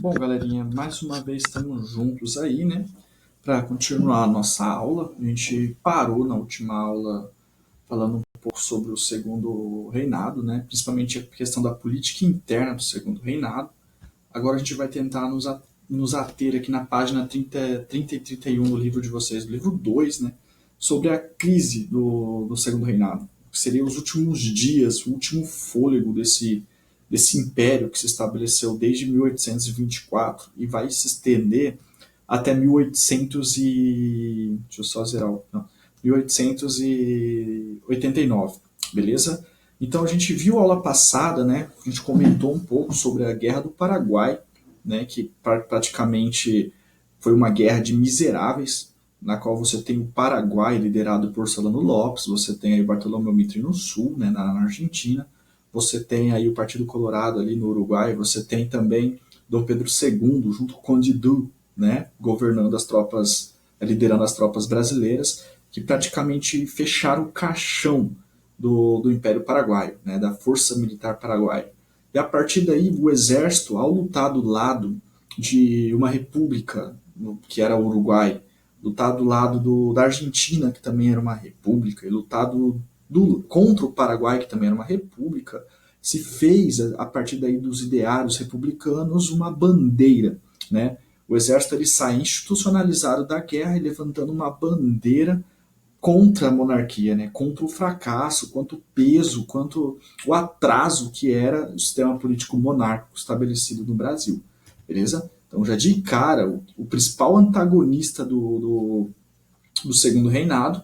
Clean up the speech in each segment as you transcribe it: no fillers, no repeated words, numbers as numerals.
Bom, galerinha, mais uma vez estamos juntos aí, né? Para continuar a nossa aula. A gente parou na última aula falando um pouco sobre o segundo reinado, né? Principalmente a questão da política interna do segundo reinado. Agora a gente vai tentar nos ater aqui na página 30 e 31 do livro de vocês, do livro 2, né? Sobre a crise do segundo reinado. Que seria os últimos dias, o último fôlego desse império que se estabeleceu desde 1824 e vai se estender até 1800 e... deixa eu só zerar não, 1889, beleza? Então a gente viu a aula passada, né? A gente comentou um pouco sobre a Guerra do Paraguai, né? Que praticamente foi uma guerra de miseráveis, na qual você tem o Paraguai liderado por Solano Lopes, você tem aí Bartolomeu Mitre no sul, né? Na Argentina, você tem aí o Partido Colorado ali no Uruguai, você tem também Dom Pedro II junto com o Conde Du, né? Governando as tropas, liderando as tropas brasileiras, que praticamente fecharam o caixão do Império Paraguaio, né, da Força Militar Paraguaia. E a partir daí, o exército, ao lutar do lado de uma república, que era o Uruguai, lutar do lado da Argentina, que também era uma república, e lutar contra o Paraguai, que também era uma república, se fez, a partir daí dos ideários republicanos, uma bandeira. Né? O exército ele sai institucionalizado da guerra e levantando uma bandeira contra a monarquia, né? Contra o fracasso, quanto o peso, quanto o atraso que era o sistema político monárquico estabelecido no Brasil, beleza? Então já de cara, o principal antagonista do segundo reinado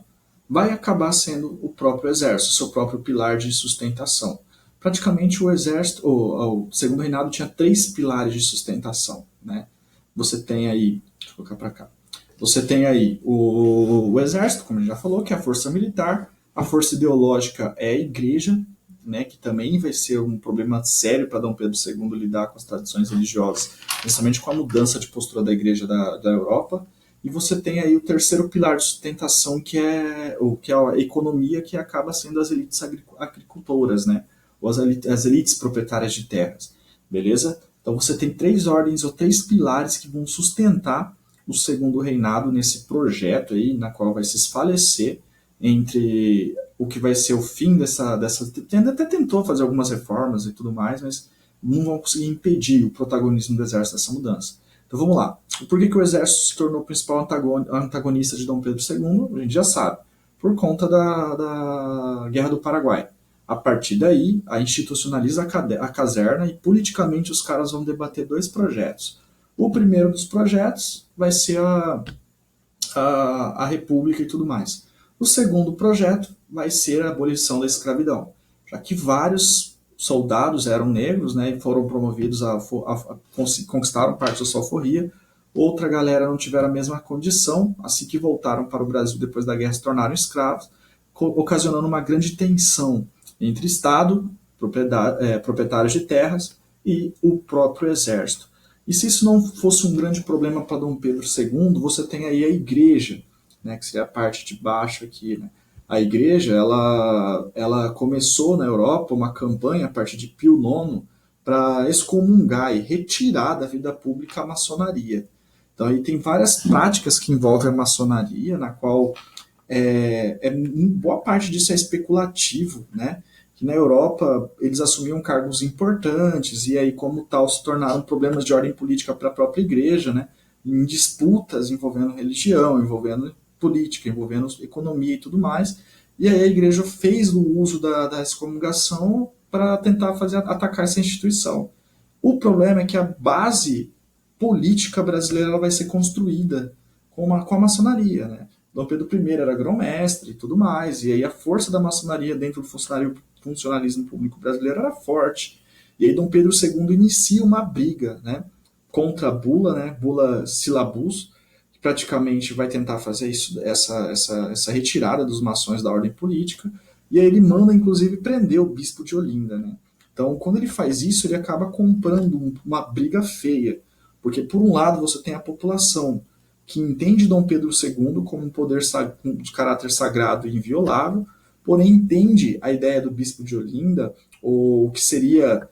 vai acabar sendo o próprio exército, seu próprio pilar de sustentação. Praticamente o exército, o segundo reinado tinha três pilares de sustentação, né? Você tem aí, deixa eu colocar para cá, você tem aí o exército, como a gente já falou, que é a força militar, a força ideológica é a igreja, né, que também vai ser um problema sério para Dom Pedro II lidar com as tradições religiosas, principalmente com a mudança de postura da igreja da Europa. E você tem aí o terceiro pilar de sustentação, que é a economia, que acaba sendo as elites agricultoras, né, ou as elites proprietárias de terras, beleza? Então você tem três ordens ou três pilares que vão sustentar o segundo reinado nesse projeto aí, na qual vai se esfalecer entre o que vai ser o fim dessa. Até tentou fazer algumas reformas e tudo mais, mas não vão conseguir impedir o protagonismo do exército dessa mudança. Então vamos lá. Por que o exército se tornou o principal antagonista de Dom Pedro II? A gente já sabe. Por conta da Guerra do Paraguai. A partir daí, a institucionaliza a caserna e politicamente os caras vão debater dois projetos. O primeiro dos projetos vai ser a República e tudo mais. O segundo projeto vai ser a abolição da escravidão, já que vários soldados eram negros, né, e foram promovidos conquistaram parte da sua alforria. Outra galera não tiveram a mesma condição, assim que voltaram para o Brasil depois da guerra se tornaram escravos, ocasionando uma grande tensão entre Estado, proprietários de terras e o próprio exército. E se isso não fosse um grande problema para Dom Pedro II, você tem aí a igreja, né, que seria a parte de baixo aqui. Né? A igreja ela começou na Europa uma campanha a partir de Pio IX para excomungar e retirar da vida pública a maçonaria. Então aí tem várias práticas que envolvem a maçonaria, na qual boa parte disso é especulativo, né? Que na Europa eles assumiam cargos importantes e aí como tal se tornaram problemas de ordem política para a própria igreja, né? Em disputas envolvendo religião, envolvendo política, envolvendo economia e tudo mais. E aí a igreja fez o uso da excomungação para tentar atacar essa instituição. O problema é que a base política brasileira ela vai ser construída com a maçonaria, né? Dom Pedro I era grão-mestre e tudo mais, e aí a força da maçonaria dentro do funcionalismo público brasileiro era forte. E aí Dom Pedro II inicia uma briga, né, contra a bula, né, bula Syllabus, que praticamente vai tentar fazer essa retirada dos maçons da ordem política, e aí ele manda inclusive prender o bispo de Olinda, né. Então, quando ele faz isso, ele acaba comprando uma briga feia, porque por um lado você tem a população que entende Dom Pedro II como um poder de caráter sagrado e inviolável, porém entende a ideia do bispo de Olinda, ou o que seria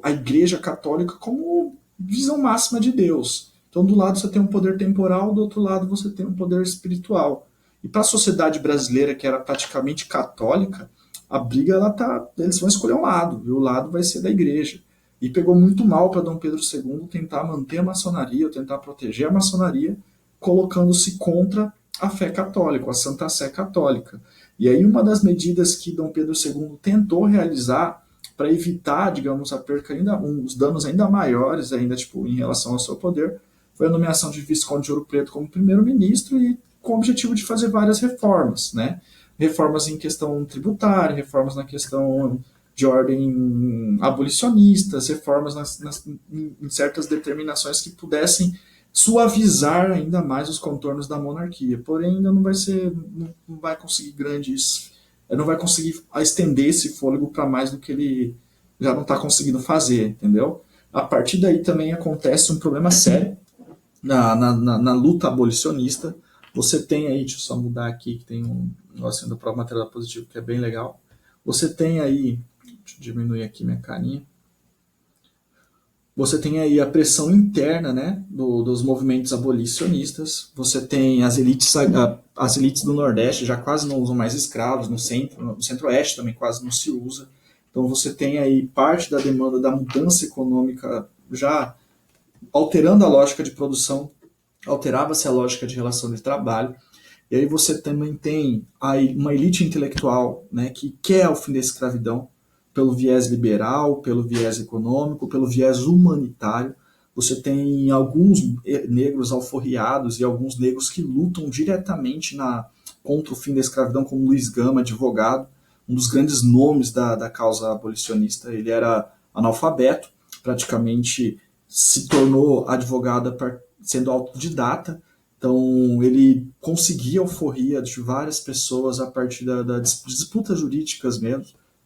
a Igreja Católica, como visão máxima de Deus. Então, do lado você tem um poder temporal, do outro lado você tem um poder espiritual. E para a sociedade brasileira, que era praticamente católica, a briga ela tá, eles vão escolher um lado, e o lado vai ser da igreja. E pegou muito mal para Dom Pedro II tentar manter a maçonaria, ou tentar proteger a maçonaria, colocando-se contra a fé católica, a Santa Sé católica. E aí uma das medidas que Dom Pedro II tentou realizar para evitar, digamos, a perca ainda, os danos ainda maiores ainda, tipo, em relação ao seu poder, foi a nomeação de Visconde de Ouro Preto como primeiro-ministro e com o objetivo de fazer várias reformas, né? Reformas em questão tributária, reformas na questão de ordem abolicionistas, reformas em certas determinações que pudessem suavizar ainda mais os contornos da monarquia. Porém, ainda não vai ser, não vai conseguir grandes, não vai conseguir estender esse fôlego para mais do que ele já não está conseguindo fazer, entendeu? A partir daí também acontece um problema sério na luta abolicionista. Você tem aí, deixa eu só mudar aqui, que tem um negocinho do próprio material positivo que é bem legal. Você tem aí, deixa eu diminuir aqui minha carinha. Você tem aí a pressão interna, né, dos movimentos abolicionistas. Você tem as elites do Nordeste já quase não usam mais escravos, no Centro-Oeste também quase não se usa. Então você tem aí parte da demanda da mudança econômica já alterando a lógica de produção, alterava-se a lógica de relação de trabalho. E aí você também tem uma elite intelectual, né, que quer o fim da escravidão pelo viés liberal, pelo viés econômico, pelo viés humanitário. Você tem alguns negros alforriados e alguns negros que lutam diretamente contra o fim da escravidão, como Luiz Gama, advogado, um dos grandes nomes da causa abolicionista. Ele era analfabeto, praticamente se tornou advogado sendo autodidata. Então, ele conseguia a alforria de várias pessoas a partir da disputas jurídicas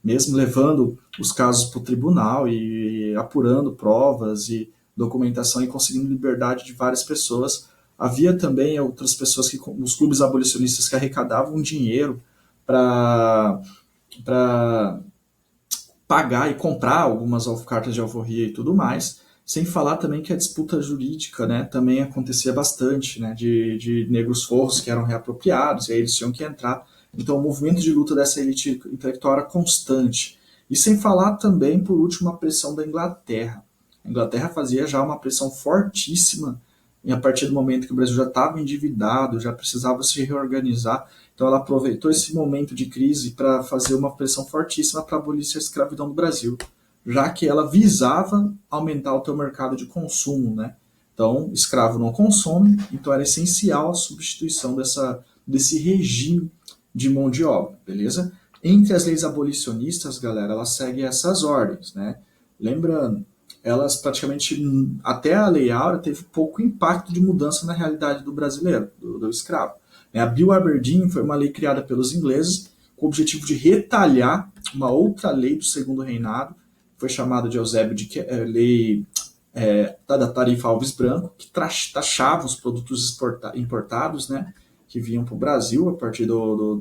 mesmo levando os casos para o tribunal e apurando provas e documentação e conseguindo liberdade de várias pessoas. Havia também outras pessoas os clubes abolicionistas que arrecadavam dinheiro para pagar e comprar algumas cartas de alforria e tudo mais. Sem falar também que a disputa jurídica, né, também acontecia bastante, né, de negros forros que eram reapropriados, e aí eles tinham que entrar. Então o movimento de luta dessa elite intelectual era constante. E sem falar também, por último, a pressão da Inglaterra. A Inglaterra fazia já uma pressão fortíssima, e a partir do momento que o Brasil já estava endividado, já precisava se reorganizar, então ela aproveitou esse momento de crise para fazer uma pressão fortíssima para abolir a escravidão do Brasil, já que ela visava aumentar o teu mercado de consumo, né? Então, escravo não consome, então era essencial a substituição desse regime de mão de obra, beleza? Entre as leis abolicionistas, galera, elas seguem essas ordens, né? Lembrando, elas praticamente, até a Lei Áurea, teve pouco impacto de mudança na realidade do brasileiro, do escravo. A Bill Aberdeen foi uma lei criada pelos ingleses com o objetivo de retalhar uma outra lei do Segundo Reinado, foi chamada de Eusébio de Lei da Tarifa Alves Branco, que taxava os produtos importados, né, que vinham para o Brasil, a partir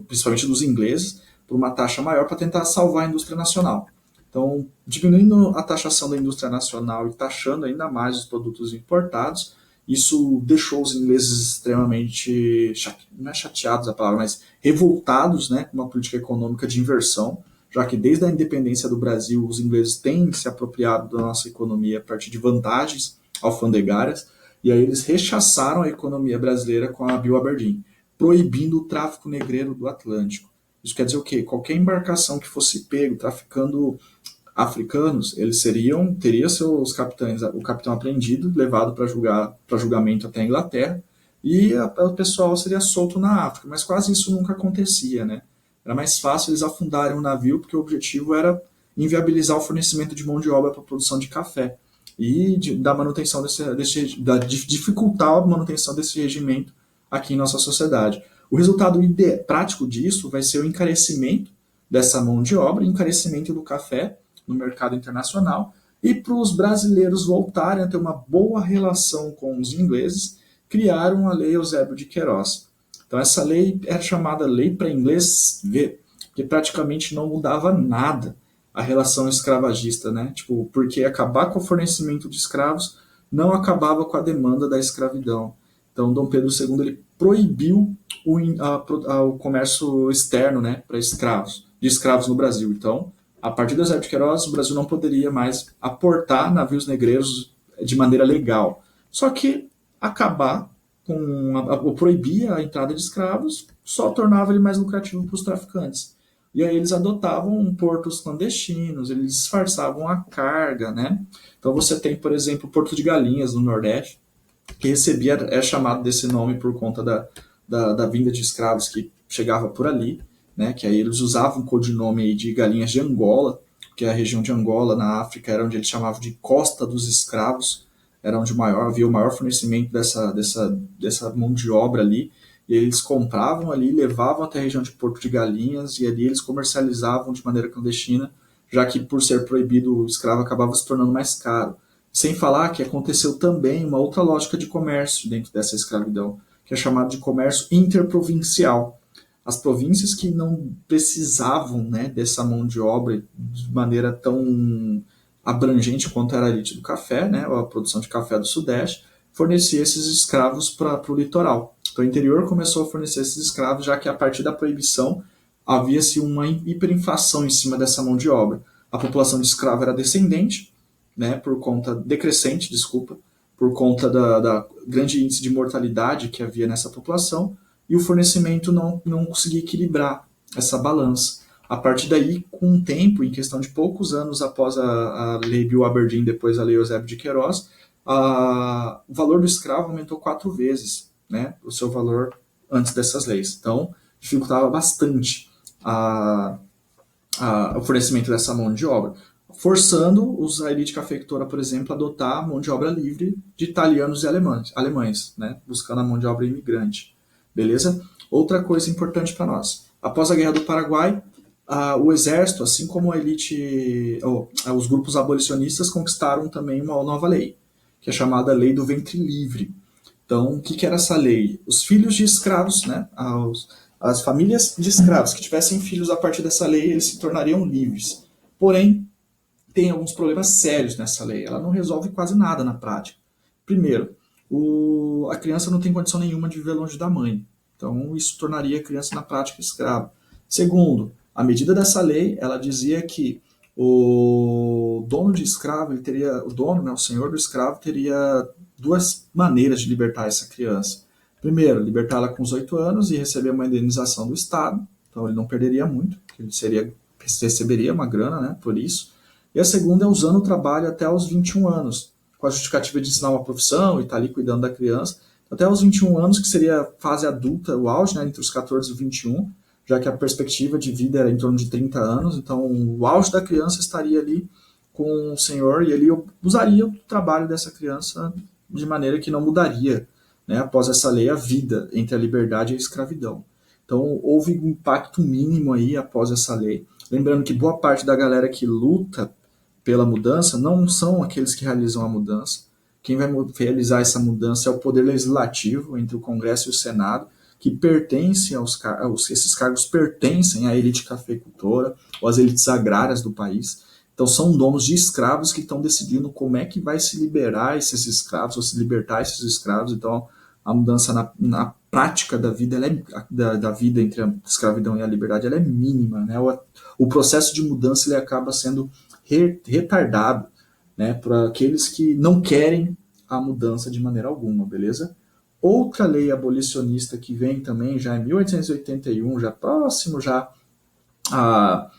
principalmente dos ingleses, por uma taxa maior para tentar salvar a indústria nacional. Então, diminuindo a taxação da indústria nacional e taxando ainda mais os produtos importados, isso deixou os ingleses extremamente, não é chateados a palavra, mas revoltados, né, com uma política econômica de inversão, já que desde a independência do Brasil os ingleses têm se apropriado da nossa economia a partir de vantagens alfandegárias, e aí eles rechaçaram a economia brasileira com a Bill Aberdeen, proibindo o tráfico negreiro do Atlântico. Isso quer dizer o quê? Qualquer embarcação que fosse pego traficando africanos, eles teria seus capitães, o capitão apreendido, levado para julgamento até a Inglaterra, e o pessoal seria solto na África, mas quase isso nunca acontecia, né? Era mais fácil eles afundarem um navio, porque o objetivo era inviabilizar o fornecimento de mão de obra para a produção de café e da manutenção dificultar a manutenção desse regimento aqui em nossa sociedade. O resultado prático disso vai ser o encarecimento dessa mão de obra, encarecimento do café no mercado internacional, e para os brasileiros voltarem a ter uma boa relação com os ingleses, criaram a Lei Eusébio de Queiroz. Então essa lei era chamada Lei para Inglês Ver, porque praticamente não mudava nada a relação escravagista, né? Tipo, porque acabar com o fornecimento de escravos não acabava com a demanda da escravidão. Então, Dom Pedro II ele proibiu o comércio externo, né, para escravos, de escravos no Brasil. Então, a partir do Eusébio de Queiroz, o Brasil não poderia mais aportar navios negreiros de maneira legal. Só que acabar ou proibir a entrada de escravos só tornava ele mais lucrativo para os traficantes. E aí eles adotavam portos clandestinos, eles disfarçavam a carga, né? Então você tem, por exemplo, o Porto de Galinhas, no Nordeste, que recebia, é chamado desse nome por conta da vinda de escravos que chegava por ali, né? Que aí eles usavam o codinome aí de Galinhas de Angola, que é a região de Angola, na África, era onde eles chamavam de Costa dos Escravos, era onde havia o maior fornecimento dessa mão de obra ali, e eles compravam ali, levavam até a região de Porto de Galinhas, e ali eles comercializavam de maneira clandestina, já que por ser proibido o escravo acabava se tornando mais caro. Sem falar que aconteceu também uma outra lógica de comércio dentro dessa escravidão, que é chamado de comércio interprovincial. As províncias que não precisavam, né, dessa mão de obra de maneira tão abrangente quanto era a elite do café, né, a produção de café do Sudeste, fornecia esses escravos para o litoral. Então o interior começou a fornecer esses escravos, já que a partir da proibição havia-se uma hiperinflação em cima dessa mão de obra. A população de escravo era descendente, né, decrescente, desculpa, por conta da grande índice de mortalidade que havia nessa população, e o fornecimento não conseguia equilibrar essa balança. A partir daí, com o tempo, em questão de poucos anos após a lei Bill Aberdeen, depois a lei Eusébio de Queiroz, o valor do escravo aumentou 4 vezes, né, o seu valor antes dessas leis. Então, dificultava bastante o fornecimento dessa mão de obra, forçando a elite cafeicultora, por exemplo, a adotar a mão de obra livre de italianos e alemães, né, buscando a mão de obra imigrante. Beleza? Outra coisa importante para nós. Após a Guerra do Paraguai, o exército, assim como a elite, os grupos abolicionistas, conquistaram também uma nova lei, que é chamada Lei do Ventre Livre. Então, o que era essa lei? Os filhos de escravos, né, as famílias de escravos que tivessem filhos a partir dessa lei, eles se tornariam livres. Porém, tem alguns problemas sérios nessa lei. Ela não resolve quase nada na prática. Primeiro, a criança não tem condição nenhuma de viver longe da mãe. Então, isso tornaria a criança, na prática, escrava. Segundo, a medida dessa lei, ela dizia que o dono de escravo, o senhor do escravo, teria 2 maneiras de libertar essa criança. Primeiro, libertá-la com os 8 anos e receber uma indenização do Estado. Então, ele não perderia muito, ele receberia uma grana, né, por isso. E a segunda é usando o trabalho até os 21 anos, com a justificativa de ensinar uma profissão e estar ali cuidando da criança. Até os 21 anos, que seria a fase adulta, o auge, né, entre os 14 e os 21, já que a perspectiva de vida era em torno de 30 anos. Então, o auge da criança estaria ali com o senhor e ele usaria o trabalho dessa criança de maneira que não mudaria, né, após essa lei, a vida entre a liberdade e a escravidão. Então, houve um impacto mínimo aí após essa lei. Lembrando que boa parte da galera que luta pela mudança não são aqueles que realizam a mudança. Quem vai realizar essa mudança é o poder legislativo entre o Congresso e o Senado, que pertence esses cargos pertencem à elite cafeicultora ou às elites agrárias do país. Então são donos de escravos que estão decidindo como é que vai se liberar esses escravos ou se libertar esses escravos. Então a mudança na prática da vida, da vida entre a escravidão e a liberdade, ela é mínima, né? O processo de mudança ele acaba sendo retardado, né, para aqueles que não querem a mudança de maneira alguma, beleza? Outra lei abolicionista que vem também já em 1881, já próximo já a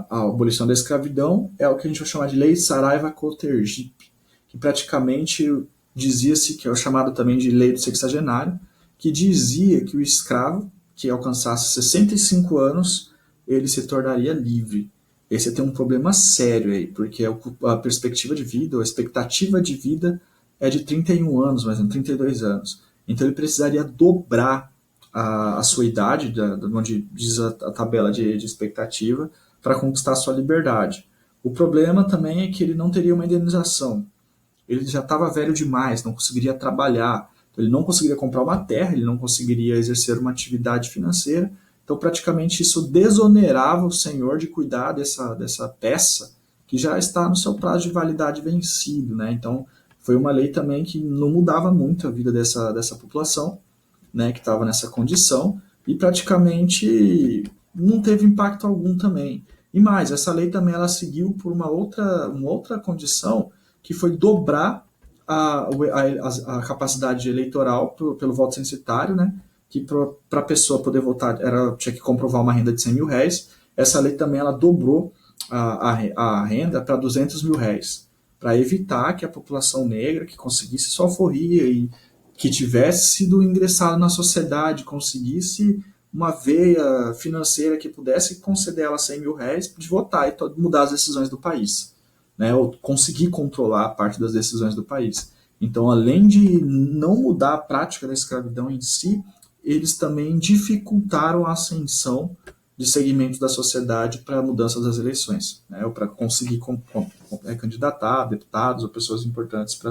abolição da escravidão, é o que a gente vai chamar de Lei Saraiva-Cotergipe, que praticamente dizia-se, que é o chamado também de Lei do Sexagenário, que dizia que o escravo que alcançasse 65 anos, ele se tornaria livre. Esse tem um problema sério aí, porque a perspectiva de vida, ou a expectativa de vida é de 31 anos, mas não 32 anos. Então ele precisaria dobrar a sua idade, onde diz a tabela de expectativa, para conquistar a sua liberdade. O problema também é que ele não teria uma indenização. Ele já estava velho demais, não conseguiria trabalhar, ele não conseguiria comprar uma terra, ele não conseguiria exercer uma atividade financeira. Então, praticamente, isso desonerava o senhor de cuidar dessa peça que já está no seu prazo de validade vencido, né? Então, foi uma lei também que não mudava muito a vida dessa população, né, que estava nessa condição, e praticamente não teve impacto algum também. E mais, essa lei também ela seguiu por uma outra condição, que foi dobrar a capacidade eleitoral pelo voto censitário, né, que para a pessoa poder votar tinha que comprovar uma renda de 100 mil réis. Essa lei também ela dobrou a renda para 200 mil réis, para evitar que a população negra que conseguisse sua alforria e que tivesse sido ingressado na sociedade, conseguisse uma veia financeira que pudesse conceder ela 100 mil réis de votar e mudar as decisões do país, né? Ou conseguir controlar a parte das decisões do país. Então, além de não mudar a prática da escravidão em si, eles também dificultaram a ascensão de segmentos da sociedade para a mudança das eleições, né? Ou para conseguir candidatar deputados ou pessoas importantes para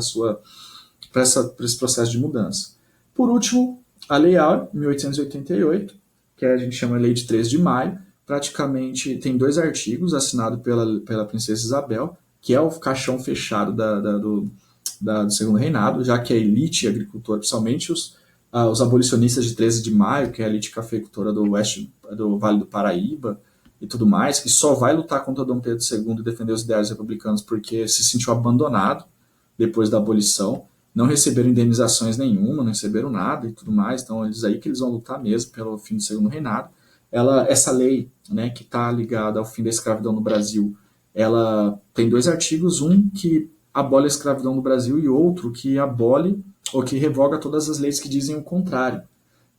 esse processo de mudança. Por último, a Lei Áurea, 1888, que a gente chama Lei de 3 de Maio, praticamente tem 2 artigos assinados pela Princesa Isabel, que é o caixão fechado do Segundo Reinado, já que a elite agricultora, principalmente os abolicionistas de 13 de Maio, que é a elite cafeicultora do oeste do Vale do Paraíba e tudo mais, que só vai lutar contra Dom Pedro II e defender os ideais republicanos porque se sentiu abandonado depois da abolição, não receberam indenizações nenhuma, não receberam nada e tudo mais, então eles aí que eles vão lutar mesmo pelo fim do Segundo Reinado. Essa lei, né, que está ligada ao fim da escravidão no Brasil, ela tem 2 artigos, um que abole a escravidão no Brasil e outro que abole ou que revoga todas as leis que dizem o contrário.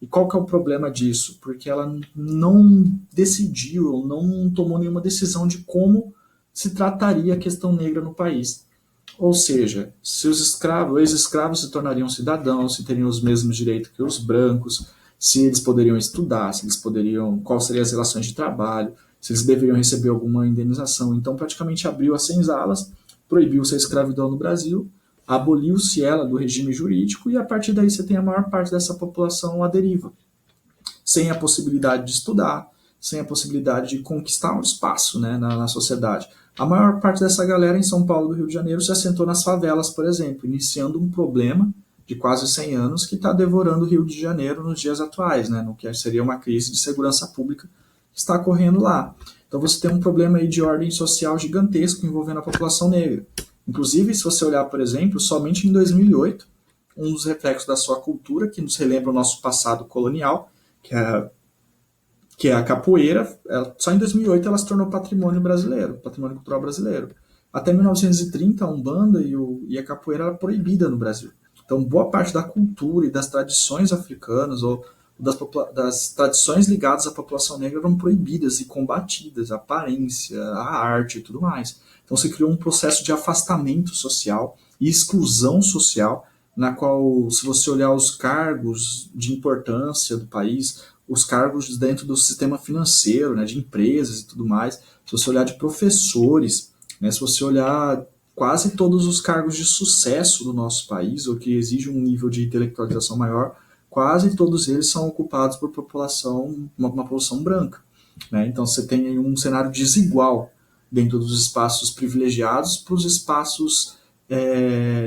E qual que é o problema disso? Porque ela não decidiu, não tomou nenhuma decisão de como se trataria a questão negra no país. Ou seja, se os ex-escravos se tornariam cidadãos, se teriam os mesmos direitos que os brancos, se eles poderiam estudar, se eles poderiam, quais seriam as relações de trabalho, se eles deveriam receber alguma indenização. Então, praticamente abriu as senzalas, proibiu-se a escravidão no Brasil, aboliu-se ela do regime jurídico e a partir daí você tem a maior parte dessa população à deriva, sem a possibilidade de estudar, sem a possibilidade de conquistar um espaço, né, na sociedade. A maior parte dessa galera em São Paulo do Rio de Janeiro se assentou nas favelas, por exemplo, iniciando um problema de quase 100 anos que está devorando o Rio de Janeiro nos dias atuais, né, no que seria uma crise de segurança pública que está ocorrendo lá. Então você tem um problema aí de ordem social gigantesco envolvendo a população negra. Inclusive, se você olhar, por exemplo, somente em 2008, um dos reflexos da sua cultura, que nos relembra o nosso passado colonial, que é a capoeira, só em 2008 ela se tornou patrimônio brasileiro, patrimônio cultural brasileiro. Até 1930, a Umbanda e a capoeira era proibida no Brasil. Então, boa parte da cultura e das tradições africanas ou das tradições ligadas à população negra eram proibidas e combatidas, a aparência, a arte e tudo mais. Então, se criou um processo de afastamento social e exclusão social, na qual, se você olhar os cargos de importância do país, os cargos dentro do sistema financeiro, né, de empresas e tudo mais, se você olhar de professores, né, se você olhar quase todos os cargos de sucesso do nosso país, ou que exigem um nível de intelectualização maior, quase todos eles são ocupados por uma população branca. Né? Então você tem aí um cenário desigual dentro dos espaços privilegiados para os espaços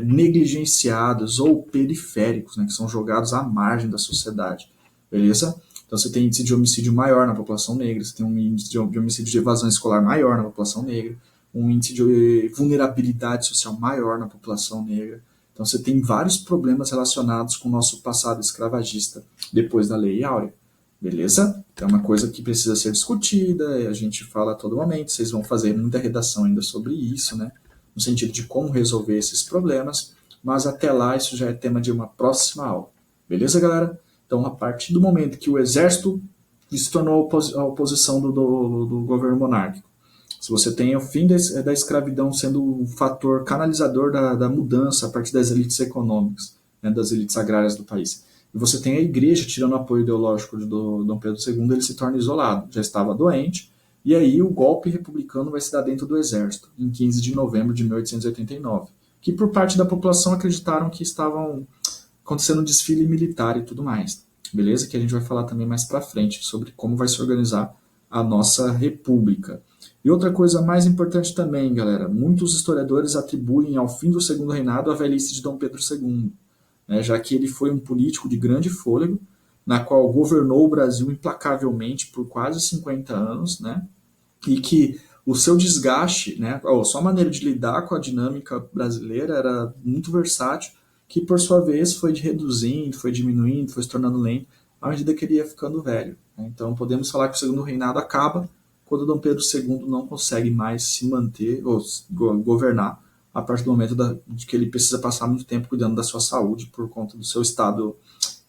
negligenciados ou periféricos, né, que são jogados à margem da sociedade. Beleza? Então você tem índice de homicídio maior na população negra, você tem um índice de homicídio de evasão escolar maior na população negra, um índice de vulnerabilidade social maior na população negra. Então você tem vários problemas relacionados com o nosso passado escravagista depois da Lei Áurea. Beleza? É uma coisa que precisa ser discutida, a gente fala a todo momento, vocês vão fazer muita redação ainda sobre isso, né? No sentido de como resolver esses problemas, mas até lá isso já é tema de uma próxima aula. Beleza, galera? Então, a partir do momento que o exército se tornou a oposição do governo monárquico, se você tem o fim da escravidão sendo um fator canalizador da mudança a partir das elites econômicas, né, das elites agrárias do país, e você tem a igreja tirando o apoio ideológico do Dom Pedro II, ele se torna isolado, já estava doente, e aí o golpe republicano vai se dar dentro do exército, em 15 de novembro de 1889, que por parte da população acreditaram que estavam acontecendo um desfile militar e tudo mais. Beleza? Que a gente vai falar também mais pra frente sobre como vai se organizar a nossa república. E outra coisa mais importante também, galera, muitos historiadores atribuem ao fim do segundo reinado a velhice de Dom Pedro II, né, já que ele foi um político de grande fôlego, na qual governou o Brasil implacavelmente por quase 50 anos, né, e que o seu desgaste, né, a sua maneira de lidar com a dinâmica brasileira era muito versátil, que por sua vez foi reduzindo, foi diminuindo, foi se tornando lento, à medida que ele ia ficando velho, né. Então podemos falar que o segundo reinado acaba quando Dom Pedro II não consegue mais se manter ou governar a partir do momento de que ele precisa passar muito tempo cuidando da sua saúde por conta do seu estado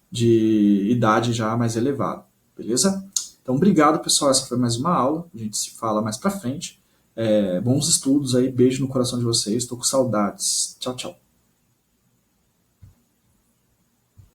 de idade já mais elevado, beleza? Então, obrigado, pessoal. Essa foi mais uma aula. A gente se fala mais pra frente. Bons estudos aí. Beijo no coração de vocês. Estou com saudades. Tchau, tchau.